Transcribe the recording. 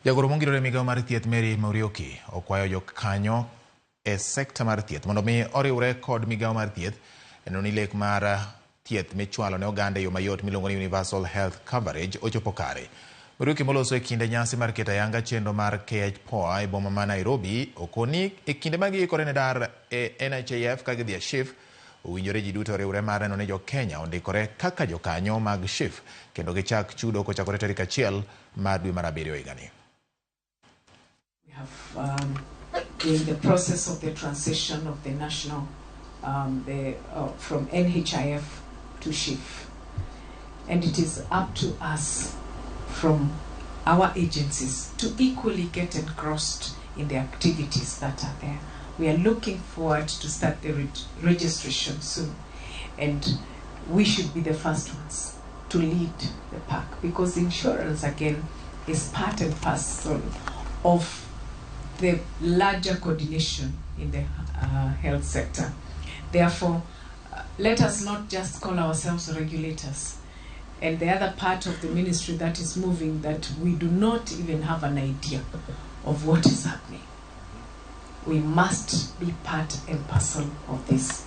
Jagoro mongirore Migao mar thieth Mary Morioki okwayo jokanyo e sekta mar thieth mondo mi oriwre kod Migao mar thieth eno ni lek mar thieth michwalo ne oganda yo mayot miluongo ni Universal Health Coverage ochopo kare. Morioki moloso e kinde nyasi mar keto ayanga chenro mar KHPOA e boma ma Nairobi okoni e kinde magiikore ne dar e SHIF ka gidhi e SHIF owinjore ji duto riwre mar neno ni jo-Kenya ondikore kaka jokanyo mag SHIF kendo gichak chudo kochakore tarik 1 mar dwe mar 7 higani. We have in the process of the transition of the national from NHIF to SHIF, and it is up to us from our agencies to equally get engrossed in the activities that are there. We are looking forward to start the registration soon, and we should be the first ones to lead the pack, because insurance again is part and parcel of the larger coordination in the health sector. Therefore, let us not just call ourselves regulators. And the other part of the ministry that is moving, that we do not even have an idea of what is happening. We must be part and parcel of this.